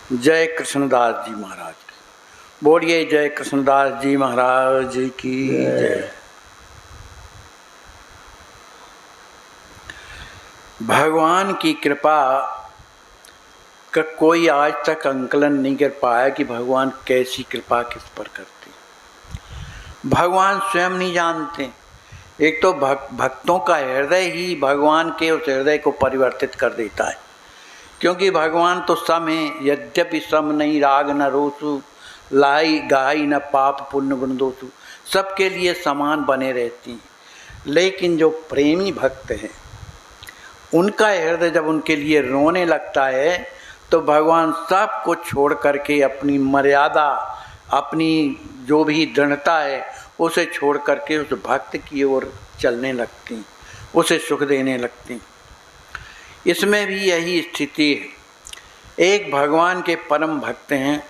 जय कृष्णदास जी महाराज की बोलिए। जय कृष्णदास जी महाराज की जय। भगवान की कृपा का कोई आज तक आंकलन नहीं कर पाया कि भगवान कैसी कृपा किस पर करते। भगवान स्वयं नहीं जानते। एक तो भक्तों का हृदय ही भगवान के उस हृदय को परिवर्तित कर देता है, क्योंकि भगवान तो सम है। यद्यपि सम नहीं राग न रोसु, लाई गाई न पाप पुण्य गुण दोषु, सबके लिए समान बने रहती हैं। लेकिन जो प्रेमी भक्त हैं उनका हृदय जब उनके लिए रोने लगता है तो भगवान सब को छोड़ करके अपनी मर्यादा, अपनी जो भी दृढ़ता है उसे छोड़ करके उस भक्त की ओर चलने लगती, उसे सुख देने लगती। इसमें भी यही स्थिति है। एक भगवान के परम भक्त हैं,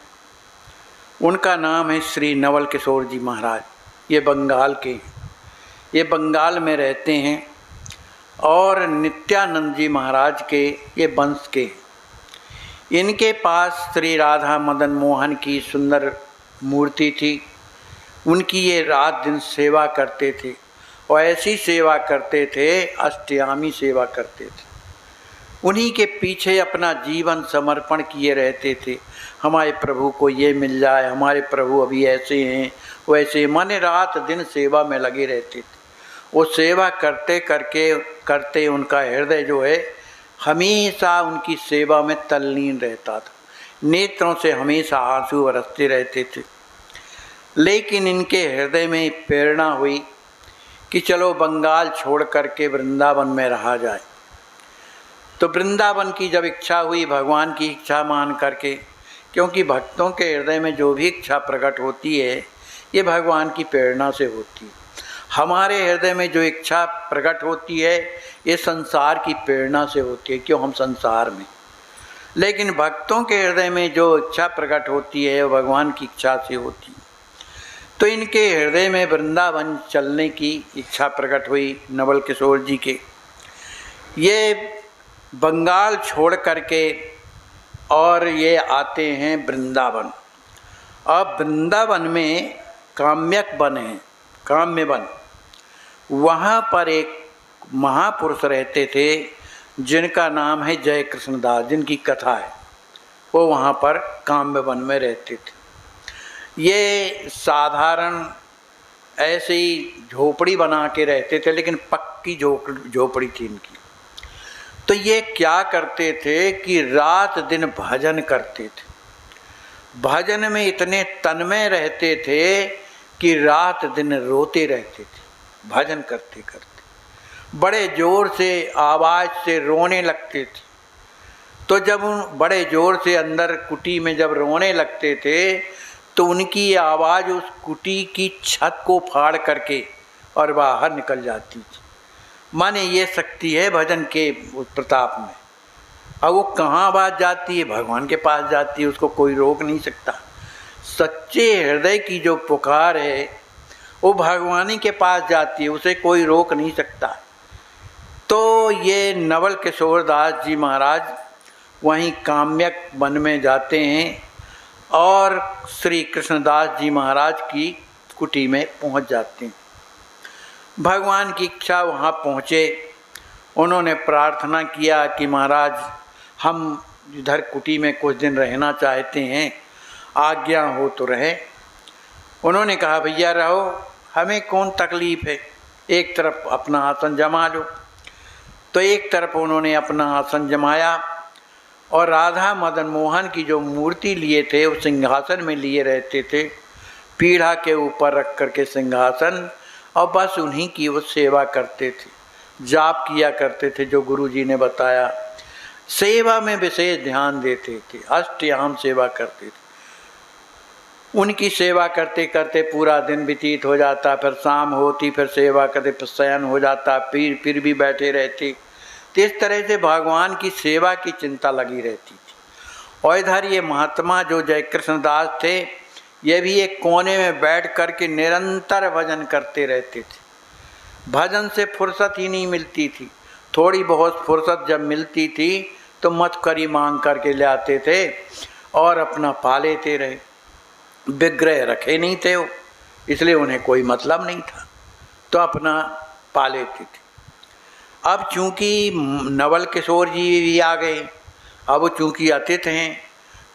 उनका नाम है श्री नवल किशोर जी महाराज। ये बंगाल के, ये बंगाल में रहते हैं और नित्यानंद जी महाराज के ये वंश के। इनके पास श्री राधा मदन मोहन की सुंदर मूर्ति थी। उनकी ये रात दिन सेवा करते थे और ऐसी सेवा करते थे, अष्टयामी सेवा करते थे। उन्हीं के पीछे अपना जीवन समर्पण किए रहते थे। हमारे प्रभु को ये मिल जाए, हमारे प्रभु अभी ऐसे हैं वैसे, माने रात दिन सेवा में लगे रहते थे। वो सेवा करते करते उनका हृदय जो है हमेशा उनकी सेवा में तल्लीन रहता था। नेत्रों से हमेशा आंसू बरसते रहते थे। लेकिन इनके हृदय में प्रेरणा हुई कि चलो बंगाल छोड़ करके वृंदावन में रहा जाए। तो वृंदावन की जब इच्छा हुई, भगवान की इच्छा मान करके, क्योंकि भक्तों के हृदय में जो भी इच्छा प्रकट होती है ये भगवान की प्रेरणा से होती है। हमारे हृदय में जो इच्छा प्रकट होती है ये संसार की प्रेरणा से होती है, क्यों हम संसार में। लेकिन भक्तों के हृदय में जो इच्छा प्रकट होती है वो भगवान की इच्छा से होती है। तो इनके हृदय में वृंदावन चलने की इच्छा प्रकट हुई नवल किशोर जी के। ये बंगाल छोड़ करके और ये आते हैं वृंदावन। अब वृंदावन में काम्यक वन है, काम्य वन। वहाँ पर एक महापुरुष रहते थे जिनका नाम है जय कृष्णदास, जिनकी कथा है। वो वहाँ पर काम्य वन में रहते थे। ये साधारण ऐसे ही झोपड़ी बना के रहते थे, लेकिन पक्की झोपड़ी थी इनकी। तो ये क्या करते थे कि रात दिन भजन करते थे। भजन में इतने तन्मय रहते थे कि रात दिन रोते रहते थे। भजन करते करते बड़े जोर से आवाज़ से रोने लगते थे। तो जब उन बड़े जोर से अंदर कुटी में जब रोने लगते थे तो उनकी आवाज़ उस कुटी की छत को फाड़ करके और बाहर निकल जाती थी। माने ये शक्ति है भजन के प्रताप में। अब वो कहाँ आवाज़ जाती है? भगवान के पास जाती है, उसको कोई रोक नहीं सकता। सच्चे हृदय की जो पुकार है वो भगवान के पास जाती है, उसे कोई रोक नहीं सकता। तो ये नवल किशोर दास जी महाराज वहीं काम्यक वन में जाते हैं और श्री कृष्णदास जी महाराज की कुटी में पहुंच जाते हैं। भगवान की इच्छा वहाँ पहुँचे। उन्होंने प्रार्थना किया कि महाराज हम इधर कुटी में कुछ दिन रहना चाहते हैं, आज्ञा हो तो रहे। उन्होंने कहा भैया रहो, हमें कौन तकलीफ़ है, एक तरफ अपना आसन जमा लो। तो एक तरफ उन्होंने अपना आसन जमाया और राधा मदन मोहन की जो मूर्ति लिए थे वो सिंहासन में लिए रहते थे, पीढ़ा के ऊपर रख करके सिंहासन, और बस उन्हीं की वो सेवा करते थे, जाप किया करते थे जो गुरुजी ने बताया। सेवा में विशेष ध्यान देते थे, अष्टयाम सेवा करते थे। उनकी सेवा करते करते पूरा दिन व्यतीत हो जाता, फिर शाम होती, फिर सेवा करते, फिर शयन हो जाता, फिर भी बैठे रहते। तो इस तरह से भगवान की सेवा की चिंता लगी रहती थी। और इधर ये महात्मा जो जय कृष्णदास थे ये भी एक कोने में बैठ कर के निरंतर भजन करते रहते थे। भजन से फुर्सत ही नहीं मिलती थी। थोड़ी बहुत फुर्सत जब मिलती थी तो मथकरी मांग करके ले आते थे और अपना पा लेते रहे। विग्रह रखे नहीं थे वो, इसलिए उन्हें कोई मतलब नहीं था, तो अपना पा लेते थे। अब चूंकि नवल किशोर जी भी आ गए, अब चूंकि अतिथि हैं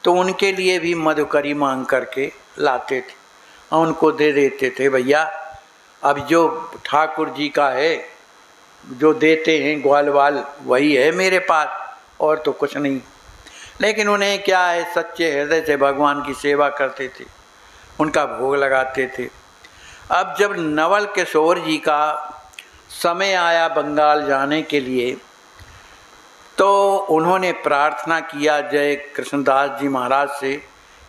तो उनके लिए भी मधुकरी मांग करके लाते थे और उनको दे देते थे। भैया अब जो ठाकुर जी का है, जो देते हैं ग्वाल वाल, वही है मेरे पास, और तो कुछ नहीं। लेकिन उन्हें क्या है, सच्चे हृदय से भगवान की सेवा करते थे, उनका भोग लगाते थे। अब जब नवल किशोर जी का समय आया बंगाल जाने के लिए, तो उन्होंने प्रार्थना किया जय कृष्णदास जी महाराज से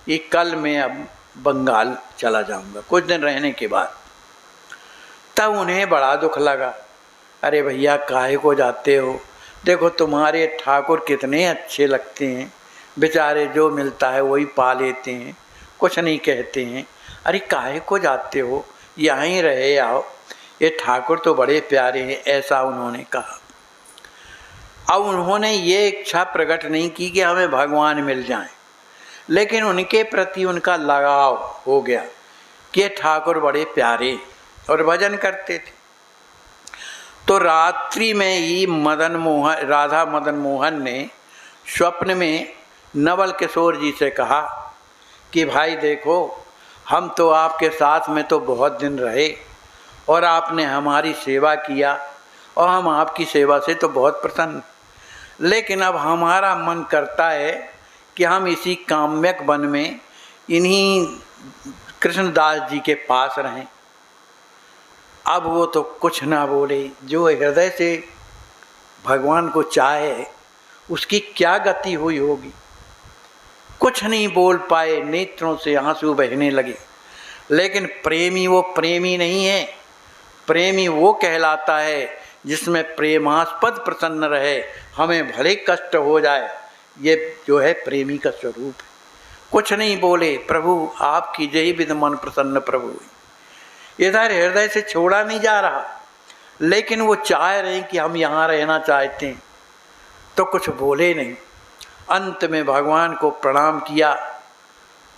कि कल मैं अब बंगाल चला जाऊंगा कुछ दिन रहने के बाद। तब उन्हें बड़ा दुख लगा, अरे भैया काहे को जाते हो, देखो तुम्हारे ठाकुर कितने अच्छे लगते हैं, बेचारे जो मिलता है वही पा लेते हैं, कुछ नहीं कहते हैं, अरे काहे को जाते हो, यहाँ ही रहे आओ, ये ठाकुर तो बड़े प्यारे हैं, ऐसा उन्होंने कहा। अब उन्होंने ये इच्छा प्रकट नहीं की कि हमें भगवान मिल जाएं, लेकिन उनके प्रति उनका लगाव हो गया कि ठाकुर बड़े प्यारे और भजन करते थे। तो रात्रि में ही राधा मदन मोहन ने स्वप्न में नवल किशोर जी से कहा कि भाई देखो, हम तो आपके साथ में तो बहुत दिन रहे और आपने हमारी सेवा किया और हम आपकी सेवा से तो बहुत प्रसन्न, लेकिन अब हमारा मन करता है कि हम इसी काम्यक वन में इन्हीं कृष्णदास जी के पास रहें। अब वो तो कुछ ना बोले, जो हृदय से भगवान को चाहे उसकी क्या गति हुई होगी, कुछ नहीं बोल पाए, नेत्रों से आंसू बहने लगे। लेकिन प्रेमी वो प्रेमी नहीं है, प्रेमी वो कहलाता है जिसमें प्रेमास्पद प्रसन्न रहे, हमें भले कष्ट हो जाए, ये जो है प्रेमी का स्वरूप है। कुछ नहीं बोले, प्रभु आप कीजिए ही विद मन प्रसन्न प्रभु। इधर हृदय से छोड़ा नहीं जा रहा, लेकिन वो चाह रहे हैं कि हम यहाँ रहना चाहते हैं, तो कुछ बोले नहीं। अंत में भगवान को प्रणाम किया,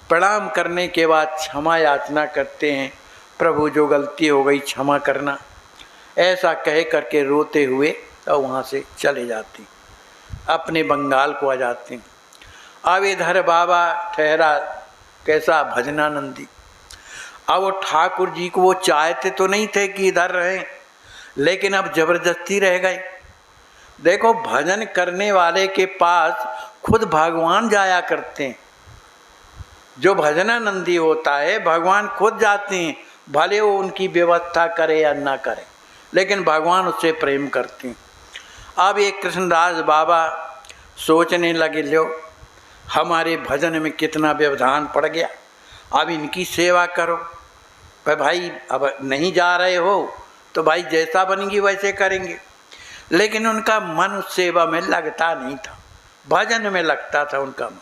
प्रणाम करने के बाद क्षमा याचना करते हैं, प्रभु जो गलती हो गई क्षमा करना, ऐसा कह करके रोते हुए तो वहाँ से चले जाते, अपने बंगाल को आ जाते हैं। अब इधर बाबा ठहरा कैसा, भजनानंदी। अब वो ठाकुर जी को वो चाहते तो नहीं थे कि इधर रहें, लेकिन अब जबरदस्ती रह गए। देखो भजन करने वाले के पास खुद भगवान जाया करते हैं, जो भजनानंदी होता है भगवान खुद जाते हैं, भले वो उनकी व्यवस्था करे या ना करे, लेकिन भगवान उससे प्रेम करते हैं। अब ये कृष्णदास बाबा सोचने लगे, लो हमारे भजन में कितना व्यवधान पड़ गया, अब इनकी सेवा करो। भाई अब नहीं जा रहे हो तो भाई जैसा बनेंगी वैसे करेंगे, लेकिन उनका मन उस सेवा में लगता नहीं था, भजन में लगता था उनका मन।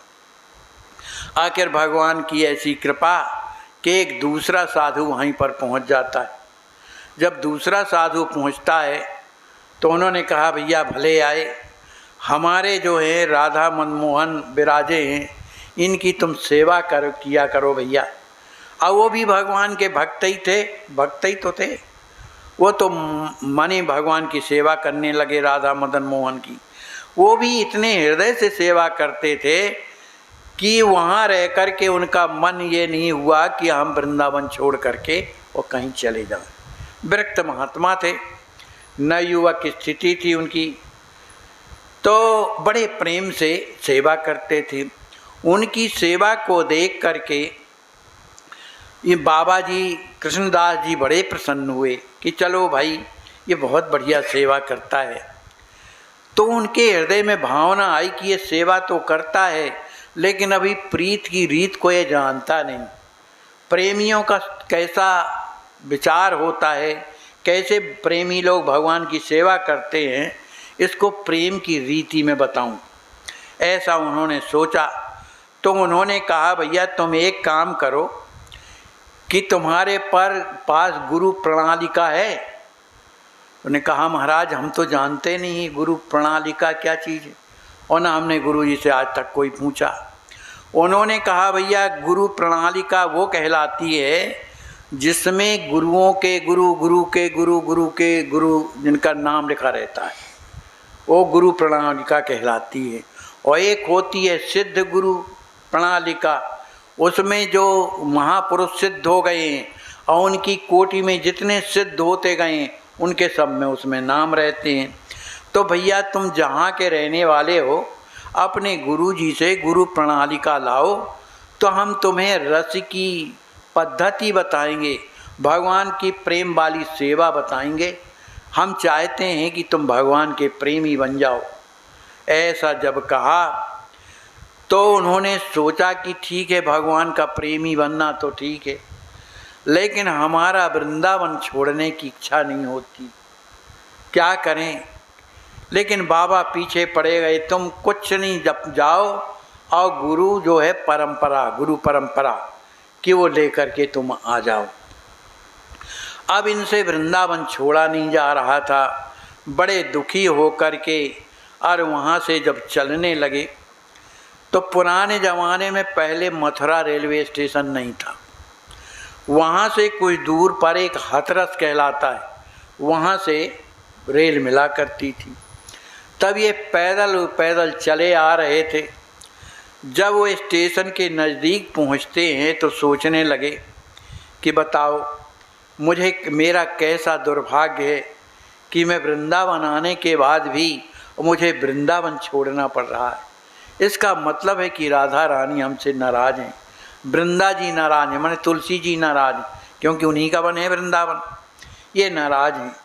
आखिर भगवान की ऐसी कृपा कि एक दूसरा साधु वहीं पर पहुंच जाता है। जब दूसरा साधु पहुंचता है तो उन्होंने कहा, भैया भले आए, हमारे जो है राधा मनमोहन विराजे हैं, इनकी तुम सेवा किया करो भैया। और वो भी भगवान के भक्त ही थे, भक्त ही तो थे, वो तो माने भगवान की सेवा करने लगे राधा मदन मोहन की। वो भी इतने हृदय से सेवा करते थे कि वहाँ रह कर के उनका मन ये नहीं हुआ कि हम वृंदावन छोड़ करके और कहीं चले जाएं। विरक्त महात्मा थे, नवयुवक की स्थिति थी उनकी, तो बड़े प्रेम से सेवा करते थे। उनकी सेवा को देख करके ये बाबा जी कृष्णदास जी बड़े प्रसन्न हुए कि चलो भाई ये बहुत बढ़िया सेवा करता है। तो उनके हृदय में भावना आई कि ये सेवा तो करता है, लेकिन अभी प्रीत की रीत को ये जानता नहीं, प्रेमियों का कैसा विचार होता है, कैसे प्रेमी लोग भगवान की सेवा करते हैं, इसको प्रेम की रीति में बताऊं, ऐसा उन्होंने सोचा। तो उन्होंने कहा, भैया तुम एक काम करो कि तुम्हारे पास गुरु प्रणालिका है। उन्होंने कहा, महाराज हम तो जानते नहीं गुरु प्रणालिका क्या चीज़ है, और ना हमने गुरु जी से आज तक कोई पूछा। उन्होंने कहा भैया गुरु प्रणालिका वो कहलाती है जिसमें गुरुओं के गुरु, गुरु के गुरु, गुरु के गुरु जिनका नाम लिखा रहता है, वो गुरु प्रणालिका कहलाती है। और एक होती है सिद्ध गुरु प्रणालिका, उसमें जो महापुरुष सिद्ध हो गए हैं और उनकी कोटि में जितने सिद्ध होते गए हैं उनके सब में उसमें नाम रहते हैं। तो भैया तुम जहाँ के रहने वाले हो अपने गुरु जी से गुरु प्रणालिका लाओ, तो हम तुम्हें रस की पद्धति बताएंगे, भगवान की प्रेम वाली सेवा बताएंगे। हम चाहते हैं कि तुम भगवान के प्रेमी बन जाओ। ऐसा जब कहा तो उन्होंने सोचा कि ठीक है, भगवान का प्रेमी बनना तो ठीक है, लेकिन हमारा वृंदावन छोड़ने की इच्छा नहीं होती, क्या करें। लेकिन बाबा पीछे पड़े गए, तुम कुछ नहीं, जब जाओ और गुरु जो है परंपरा, गुरु परंपरा कि वो लेकर के तुम आ जाओ। अब इनसे वृंदावन छोड़ा नहीं जा रहा था, बड़े दुखी होकर के और वहाँ से जब चलने लगे तो पुराने ज़माने में पहले मथुरा रेलवे स्टेशन नहीं था, वहाँ से कुछ दूर पर एक हाथरस कहलाता है, वहाँ से रेल मिला करती थी। तब ये पैदल पैदल चले आ रहे थे। जब वो स्टेशन के नज़दीक पहुँचते हैं तो सोचने लगे कि बताओ मुझे, मेरा कैसा दुर्भाग्य है कि मैं वृंदावन आने के बाद भी मुझे वृंदावन छोड़ना पड़ रहा है। इसका मतलब है कि राधा रानी हमसे नाराज़ हैं, वृंदा जी नाराज़ हैं, माने तुलसी जी नाराज़ हैं, क्योंकि उन्हीं का वन है वृंदावन, ये नाराज़ हैं।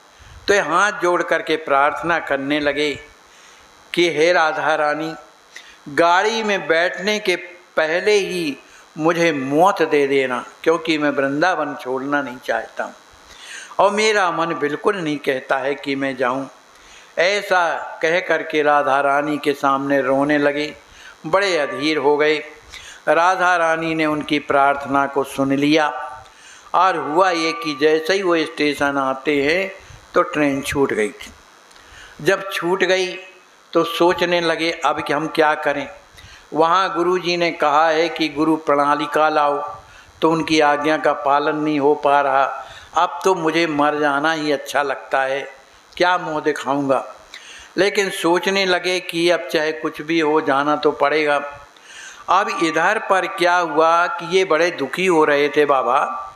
तो ये हाथ जोड़ करके प्रार्थना करने लगे कि हे राधा रानी, गाड़ी में बैठने के पहले ही मुझे मौत दे देना, क्योंकि मैं वृंदावन छोड़ना नहीं चाहता हूँ और मेरा मन बिल्कुल नहीं कहता है कि मैं जाऊँ। ऐसा कह करके राधा रानी के सामने रोने लगे, बड़े अधीर हो गए। राधा रानी ने उनकी प्रार्थना को सुन लिया और हुआ ये कि जैसे ही वो स्टेशन आते हैं तो ट्रेन छूट गई थी। जब छूट गई तो सोचने लगे अब कि हम क्या करें। वहाँ गुरुजी ने कहा है कि गुरु प्रणालिका लाओ, तो उनकी आज्ञा का पालन नहीं हो पा रहा। अब तो मुझे मर जाना ही अच्छा लगता है, क्या मुँह दिखाऊंगा। लेकिन सोचने लगे कि अब चाहे कुछ भी हो, जाना तो पड़ेगा। अब इधर पर क्या हुआ कि ये बड़े दुखी हो रहे थे बाबा,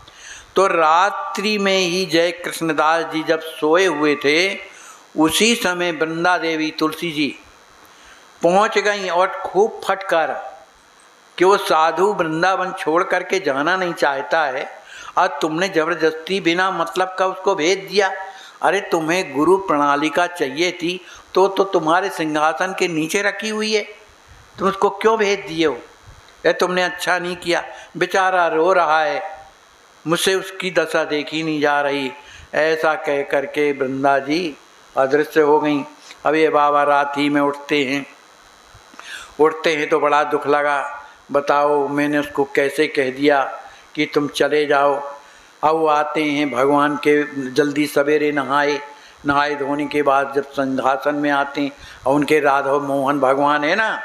तो रात्रि में ही जय कृष्णदास जी जब सोए हुए थे, उसी समय वृंदा देवी तुलसी जी पहुंच गई और खूब फटकारा कि वो साधु वृंदावन छोड़ करके जाना नहीं चाहता है और तुमने ज़बरदस्ती बिना मतलब का उसको भेज दिया। अरे तुम्हें गुरु प्रणालिका चाहिए थी तो तुम्हारे सिंहासन के नीचे रखी हुई है, तुम उसको क्यों भेज दिए हो। ये तुमने अच्छा नहीं किया। बेचारा रो रहा है, मुझसे उसकी दशा देखी नहीं जा रही। ऐसा कह करके वृंदा जी अदृश्य हो गई। अब ये बाबा रात ही में उठते हैं तो बड़ा दुख लगा। बताओ मैंने उसको कैसे कह दिया कि तुम चले जाओ। अब वो आते हैं भगवान के, जल्दी सवेरे नहाए धोने के बाद जब सिंहासन में आते हैं और उनके राधा मोहन भगवान है ना,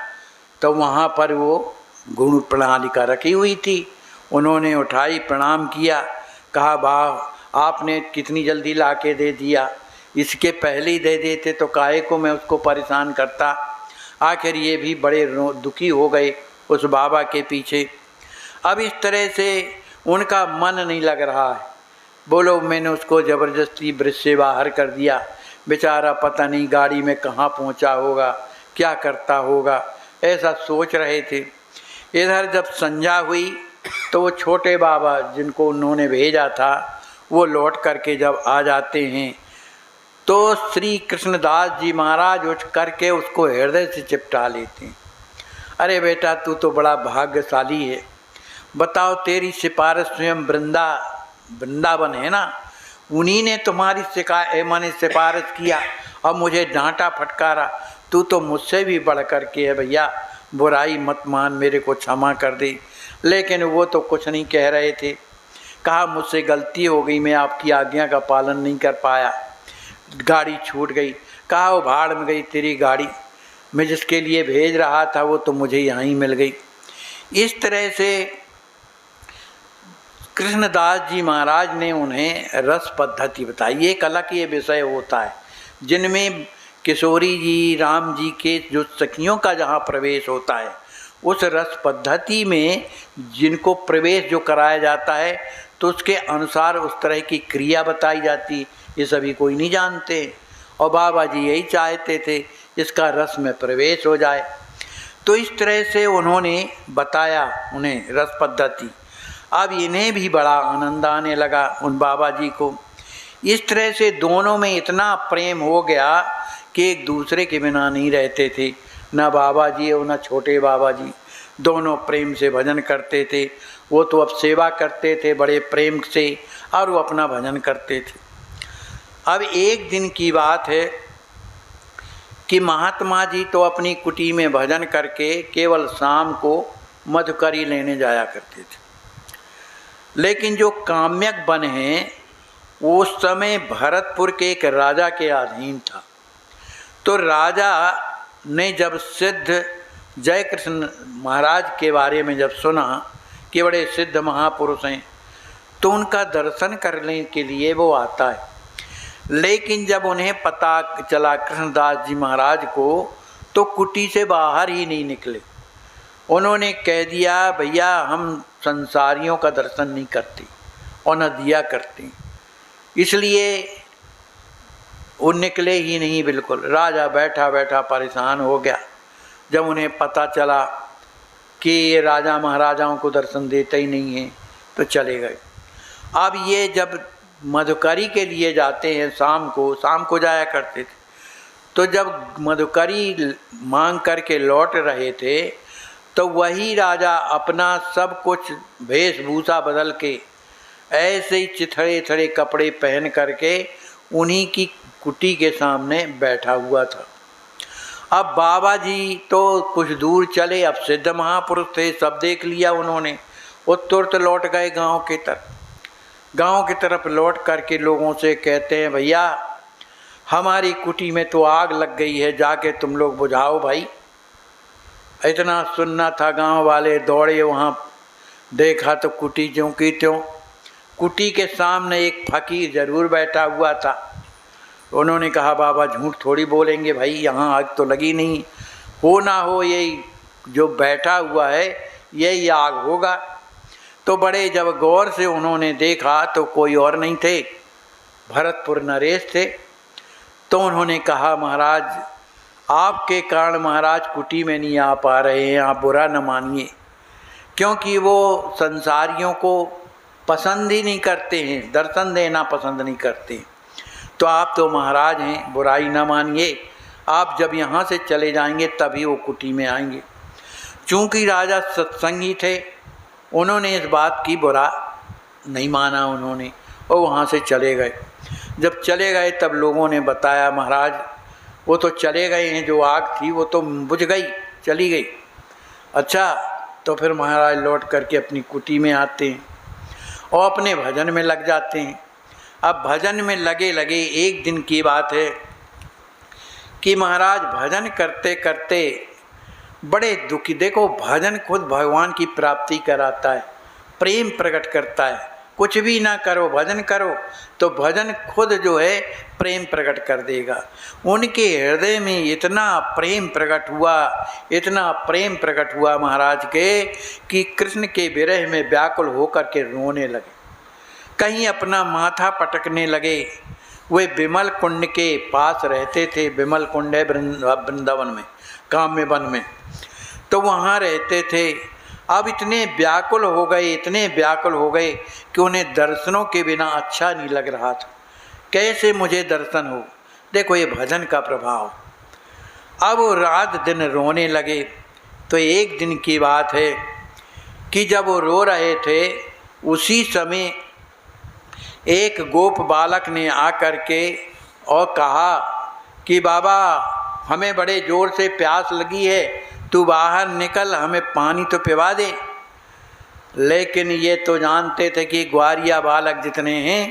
तो वहाँ पर वो गुरु प्रणालिका रखी हुई थी। उन्होंने उठाई, प्रणाम किया, कहा वाह आपने कितनी जल्दी ला के दे दिया, इसके पहले ही दे देते तो काहे को मैं उसको परेशान करता। आखिर ये भी बड़े दुखी हो गए उस बाबा के पीछे। अब इस तरह से उनका मन नहीं लग रहा है। बोलो मैंने उसको ज़बरदस्ती ब्रिज से बाहर कर दिया, बेचारा पता नहीं गाड़ी में कहाँ पहुँचा होगा, क्या करता होगा, ऐसा सोच रहे थे। इधर जब संध्या हुई तो वो छोटे बाबा जिनको उन्होंने भेजा था वो लौट करके जब आ जाते हैं तो श्री कृष्णदास जी महाराज उठ करके उसको हृदय से चिपटा लेते हैं। अरे बेटा तू तो बड़ा भाग्यशाली है, बताओ तेरी सिफारिश स्वयं वृंदावन है ना, उन्हीं ने तुम्हारी सिफारिश किया और मुझे डांटा फटकारा। तू तो मुझसे भी बढ़ कर के है भैया, बुराई मत मान, मेरे को क्षमा कर दे। लेकिन वो तो कुछ नहीं कह रहे थे। कहा मुझसे गलती हो गई, मैं आपकी आज्ञा का पालन नहीं कर पाया, गाड़ी छूट गई। कहा वो भाड़ में गई तेरी गाड़ी, मैं जिसके लिए भेज रहा था वो तो मुझे यहाँ ही मिल गई। इस तरह से कृष्णदास जी महाराज ने उन्हें रस पद्धति बताई। एक अलग ये विषय होता है जिनमें किशोरी जी, राम जी के जो सखियों का जहाँ प्रवेश होता है, उस रस पद्धति में जिनको प्रवेश जो कराया जाता है तो उसके अनुसार उस तरह की क्रिया बताई जाती। ये सभी कोई नहीं जानते और बाबा जी यही चाहते थे इसका रस में प्रवेश हो जाए। तो इस तरह से उन्होंने बताया उन्हें रस पद्धति। अब इन्हें भी बड़ा आनंद आने लगा उन बाबा जी को। इस तरह से दोनों में इतना प्रेम हो गया कि एक दूसरे के बिना नहीं रहते थे, न बाबा जी और न छोटे बाबा जी। दोनों प्रेम से भजन करते थे। वो तो अब सेवा करते थे बड़े प्रेम से और वो अपना भजन करते थे। अब एक दिन की बात है कि महात्मा जी तो अपनी कुटी में भजन करके केवल शाम को मधुकरी लेने जाया करते थे, लेकिन जो काम्यक वन है उस समय भरतपुर के एक राजा के अधीन था। तो राजा ने जब सिद्ध जय कृष्ण महाराज के बारे में जब सुना कि बड़े सिद्ध महापुरुष हैं, तो उनका दर्शन करने के लिए वो आता है। लेकिन जब उन्हें पता चला कृष्णदास जी महाराज को, तो कुटी से बाहर ही नहीं निकले। उन्होंने कह दिया भैया हम संसारियों का दर्शन नहीं करते और न दिया करते, इसलिए वो निकले ही नहीं बिल्कुल। राजा बैठा बैठा परेशान हो गया जब उन्हें पता चला कि ये राजा महाराजाओं को दर्शन देते ही नहीं है, तो चले गए। अब ये जब मधुकरी के लिए जाते हैं शाम को जाया करते थे, तो जब मधुकरी मांग करके लौट रहे थे तो वही राजा अपना सब कुछ वेशभूषा बदल के ऐसे ही चिथड़े थड़े कपड़े पहन करके उन्हीं की कुटी के सामने बैठा हुआ था। अब बाबा जी तो कुछ दूर चले, अब सिद्ध महापुरुष थे, सब देख लिया उन्होंने। वो तुरंत लौट गए गांव की तरफ लौट करके लोगों से कहते हैं भैया हमारी कुटी में तो आग लग गई है, जाके तुम लोग बुझाओ भाई। इतना सुनना था, गांव वाले दौड़े वहाँ, देखा तो कुटी ज्यों की त्यों। कुटी के सामने एक फकीर जरूर बैठा हुआ था। उन्होंने कहा बाबा झूठ थोड़ी बोलेंगे भाई, यहाँ आग तो लगी नहीं, हो ना हो यही जो बैठा हुआ है यही आग होगा। तो बड़े जब गौर से उन्होंने देखा तो कोई और नहीं थे, भरतपुर नरेश थे। तो उन्होंने कहा महाराज आपके कारण महाराज कुटी में नहीं आ पा रहे हैं, आप बुरा न मानिए, क्योंकि वो संसारियों को पसंद ही नहीं करते हैं, दर्शन देना पसंद नहीं करते। तो आप तो महाराज हैं, बुराई न मानिए, आप जब यहाँ से चले जाएंगे तभी वो कुटी में आएंगे। चूँकि राजा सत्संगी थे, उन्होंने इस बात की बुरा नहीं माना उन्होंने, और वहाँ से चले गए। जब चले गए तब लोगों ने बताया महाराज वो तो चले गए हैं, जो आग थी वो तो बुझ गई, चली गई। अच्छा, तो फिर महाराज लौट करके अपनी कुटी में आते हैं और अपने भजन में लग जाते हैं। अब भजन में लगे लगे एक दिन की बात है कि महाराज भजन करते करते बड़े दुखी, देखो भजन खुद भगवान की प्राप्ति कराता है, प्रेम प्रकट करता है। कुछ भी ना करो, भजन करो तो भजन खुद जो है प्रेम प्रकट कर देगा। उनके हृदय में इतना प्रेम प्रकट हुआ, इतना प्रेम प्रकट हुआ महाराज के कि कृष्ण के विरह में व्याकुल होकर के रोने लगे, कहीं अपना माथा पटकने लगे। वे विमल कुंड के पास रहते थे, विमल कुंड है वृंदावन में, काम्य वन में, तो वहाँ रहते थे। अब इतने व्याकुल हो गए कि उन्हें दर्शनों के बिना अच्छा नहीं लग रहा था। कैसे मुझे दर्शन हो, देखो ये भजन का प्रभाव। अब वो रात दिन रोने लगे। तो एक दिन की बात है कि जब वो रो रहे थे उसी समय एक गोप बालक ने आकर के और कहा कि बाबा हमें बड़े ज़ोर से प्यास लगी है, तू बाहर निकल, हमें पानी तो पिवा दे। लेकिन ये तो जानते थे कि ग्वारिया बालक जितने हैं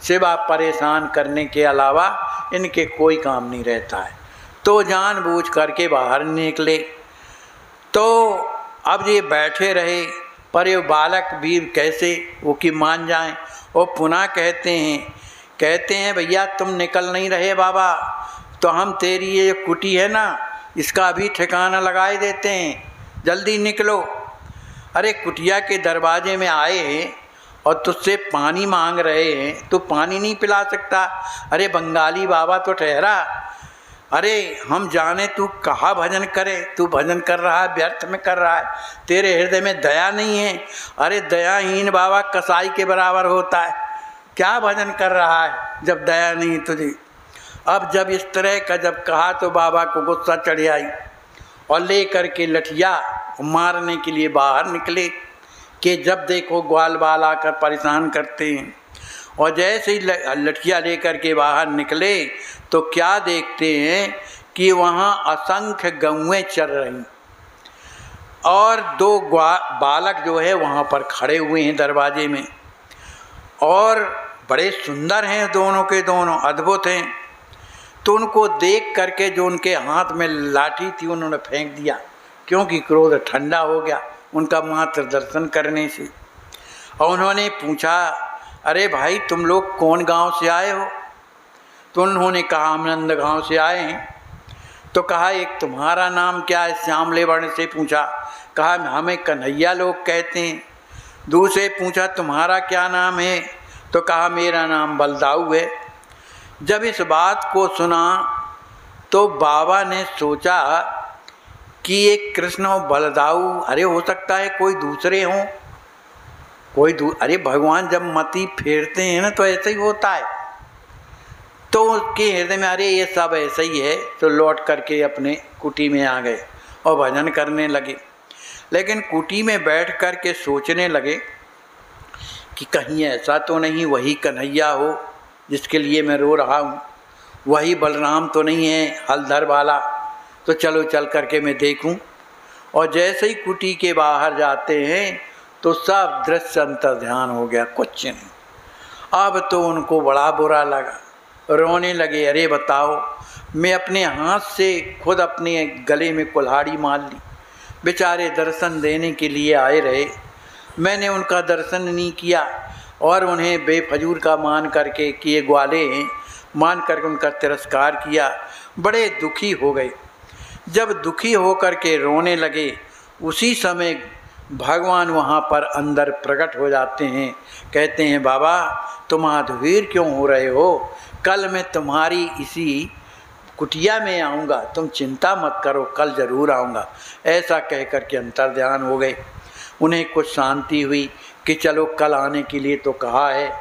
सिवा परेशान करने के अलावा इनके कोई काम नहीं रहता है, तो जानबूझ करके बाहर निकले। तो अब ये बैठे रहे, पर ये बालक भी कैसे वो कि मान जाएं। और पुनः कहते हैं भैया तुम निकल नहीं रहे बाबा, तो हम तेरी ये कुटी है ना, इसका अभी ठिकाना लगाए देते हैं, जल्दी निकलो। अरे कुटिया के दरवाजे में आए हैं और तुझसे पानी मांग रहे हैं, तो पानी नहीं पिला सकता? अरे बंगाली बाबा तो ठहरा, अरे हम जाने तू कहाँ भजन करे, तू भजन कर रहा है व्यर्थ में कर रहा है, तेरे हृदय में दया नहीं है। अरे दयाहीन बाबा कसाई के बराबर होता है, क्या भजन कर रहा है जब दया नहीं तुझे। अब जब इस तरह का जब कहा तो बाबा को गुस्सा चढ़ आई और ले करके लठिया मारने के लिए बाहर निकले कि जब देखो ग्वाल बाल आकर परेशान करते हैं। और जैसे ही लठिया लेकर के बाहर निकले तो क्या देखते हैं कि वहाँ असंख्य गौएं चर रही और दो बालक जो है वहाँ पर खड़े हुए हैं दरवाजे में, और बड़े सुंदर हैं दोनों के दोनों, अद्भुत हैं। तो उनको देख करके जो उनके हाथ में लाठी थी उन्होंने फेंक दिया, क्योंकि क्रोध ठंडा हो गया उनका मात्र दर्शन करने से। और उन्होंने पूछा, अरे भाई तुम लोग कौन गांव से आए हो? तो उन्होंने कहा हम नंद गांव से आए हैं। तो कहा एक तुम्हारा नाम क्या है? श्यामले वर्ण से पूछा। कहा हमें कन्हैया लोग कहते हैं। दूसरे पूछा तुम्हारा क्या नाम है? तो कहा मेरा नाम बलदाऊ है। जब इस बात को सुना तो बाबा ने सोचा कि ये कृष्ण और बलदाऊ, अरे हो सकता है कोई दूसरे हों, अरे भगवान जब मति फेरते हैं ना तो ऐसा ही होता है। तो उसके हृदय में अरे ये सब ऐसा ही है, तो लौट करके अपने कुटी में आ गए और भजन करने लगे। लेकिन कुटी में बैठ कर के सोचने लगे कि कहीं ऐसा तो नहीं वही कन्हैया हो जिसके लिए मैं रो रहा हूँ, वही बलराम तो नहीं है हलधर वाला, तो चलो चल करके मैं देखूँ। और जैसे ही कुटी के बाहर जाते हैं तो सब दृश्य अंतर ध्यान हो गया, कुछ नहीं। अब तो उनको बड़ा बुरा लगा, रोने लगे। अरे बताओ, मैं अपने हाथ से खुद अपने गले में कुल्हाड़ी मार ली, बेचारे दर्शन देने के लिए आए रहे, मैंने उनका दर्शन नहीं किया और उन्हें बेफजूल का मान करके कि ये ग्वाले हैं मान करके उनका तिरस्कार किया। बड़े दुखी हो गए। जब दुखी हो कर के रोने लगे उसी समय भगवान वहाँ पर अंदर प्रकट हो जाते हैं। कहते हैं बाबा तुम अधीर क्यों हो रहे हो, कल मैं तुम्हारी इसी कुटिया में आऊँगा, तुम चिंता मत करो, कल ज़रूर आऊँगा। ऐसा कह कर के अंतर ध्यान हो गए। उन्हें कुछ शांति हुई कि चलो कल आने के लिए तो कहा है,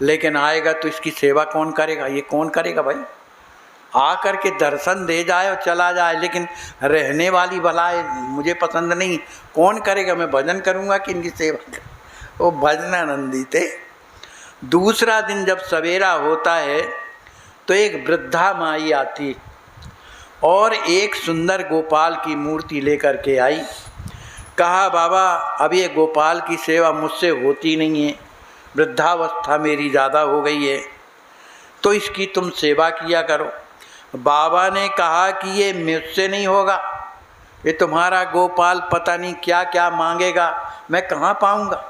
लेकिन आएगा तो इसकी सेवा कौन करेगा? ये कौन करेगा भाई? आ कर के दर्शन दे जाए और चला जाए, लेकिन रहने वाली भलाई मुझे पसंद नहीं, कौन करेगा? मैं भजन करूँगा कि इनकी सेवा? वो भजनानंदी थे। दूसरा दिन जब सवेरा होता है तो एक वृद्धा माई आती और एक सुंदर गोपाल की मूर्ति लेकर के आई। कहा बाबा अब ये गोपाल की सेवा मुझसे होती नहीं है, वृद्धावस्था मेरी ज़्यादा हो गई है, तो इसकी तुम सेवा किया करो। बाबा ने कहा कि ये मुझसे नहीं होगा, ये तुम्हारा गोपाल पता नहीं क्या क्या मांगेगा, मैं कहाँ पाऊँगा?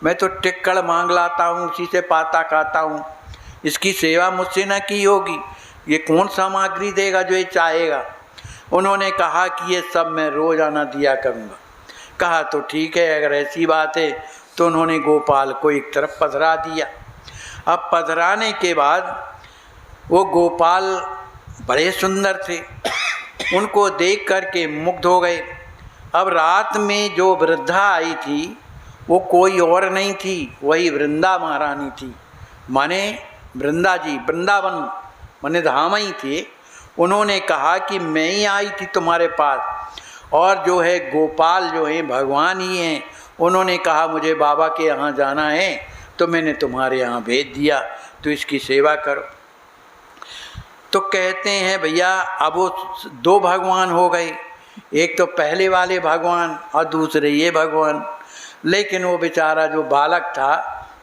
मैं तो टिक्कड़ मांग लाता हूँ, उसी से पाता खाता हूँ, इसकी सेवा मुझसे न की होगी, ये कौन सामग्री देगा जो ये चाहेगा? उन्होंने कहा कि ये सब मैं रोज़ाना दिया करूँगा। कहा तो ठीक है, अगर ऐसी बात है। तो उन्होंने गोपाल को एक तरफ पधरा दिया। अब पधराने के बाद वो गोपाल बड़े सुंदर थे, उनको देख कर के मुग्ध हो गए। अब रात में जो वृद्धा आई थी वो कोई और नहीं थी, वही वृंदा महारानी थी, माने वृंदा जी, वृंदावन माने धाम ही थे। उन्होंने कहा कि मैं ही आई थी तुम्हारे पास, और जो है गोपाल जो है भगवान ही हैं। उन्होंने कहा मुझे बाबा के यहाँ जाना है तो मैंने तुम्हारे यहाँ भेज दिया, तो इसकी सेवा करो। तो कहते हैं भैया अब वो दो भगवान हो गए, एक तो पहले वाले भगवान और दूसरे ये भगवान। लेकिन वो बेचारा जो बालक था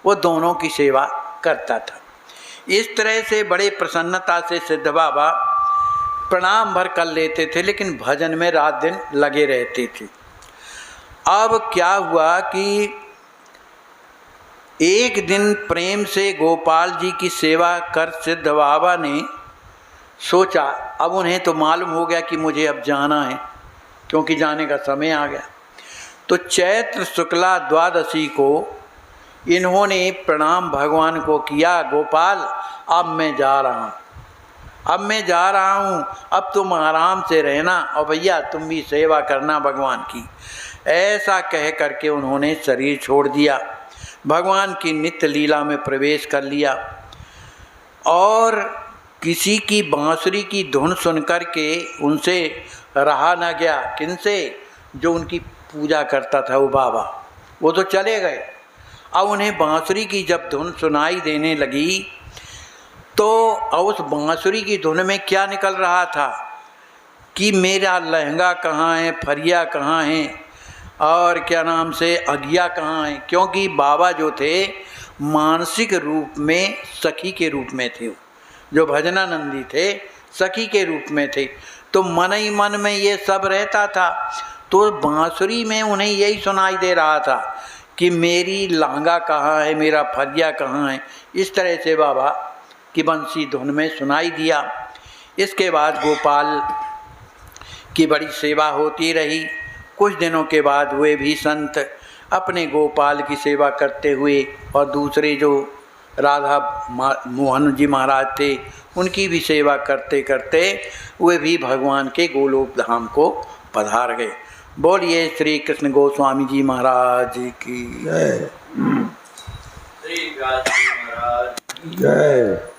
वो दोनों की सेवा करता था। इस तरह से बड़े प्रसन्नता से सिद्ध बाबा प्रणाम भर कर लेते थे, लेकिन भजन में रात दिन लगे रहते थे। अब क्या हुआ कि एक दिन प्रेम से गोपाल जी की सेवा कर सिद्ध बाबा ने सोचा, अब उन्हें तो मालूम हो गया कि मुझे अब जाना है, क्योंकि जाने का समय आ गया। तो चैत्र शुक्ला द्वादशी को इन्होंने प्रणाम भगवान को किया, गोपाल अब मैं जा रहा हूँ, अब मैं जा रहा हूँ, अब तुम आराम से रहना और भैया तुम भी सेवा करना भगवान की। ऐसा कह करके उन्होंने शरीर छोड़ दिया, भगवान की नित्य लीला में प्रवेश कर लिया। और किसी की बांसुरी की धुन सुन कर के उनसे रहा न गया। किनसे? जो उनकी पूजा करता था वो बाबा, वो तो चले गए। अब उन्हें बांसुरी की जब धुन सुनाई देने लगी तो उस बांसुरी की धुन में क्या निकल रहा था कि मेरा लहंगा कहाँ है, फरिया कहाँ है, और क्या नाम से अगिया कहाँ है। क्योंकि बाबा जो थे मानसिक रूप में सखी के रूप में थे, जो भजनानंदी थे सखी के रूप में थे, तो मन ही मन में ये सब रहता था। तो बांसुरी में उन्हें यही सुनाई दे रहा था कि मेरी लहंगा कहाँ है, मेरा फरिया कहाँ है। इस तरह से बाबा की बंसी धुन में सुनाई दिया। इसके बाद गोपाल की बड़ी सेवा होती रही। कुछ दिनों के बाद वे भी संत अपने गोपाल की सेवा करते हुए और दूसरे जो राधा मोहन जी महाराज थे उनकी भी सेवा करते करते वे भी भगवान के गोलोक धाम को पधार गए। बोलिए श्री कृष्ण गोस्वामी जी महाराज की जय। श्री राज जी महाराज जय।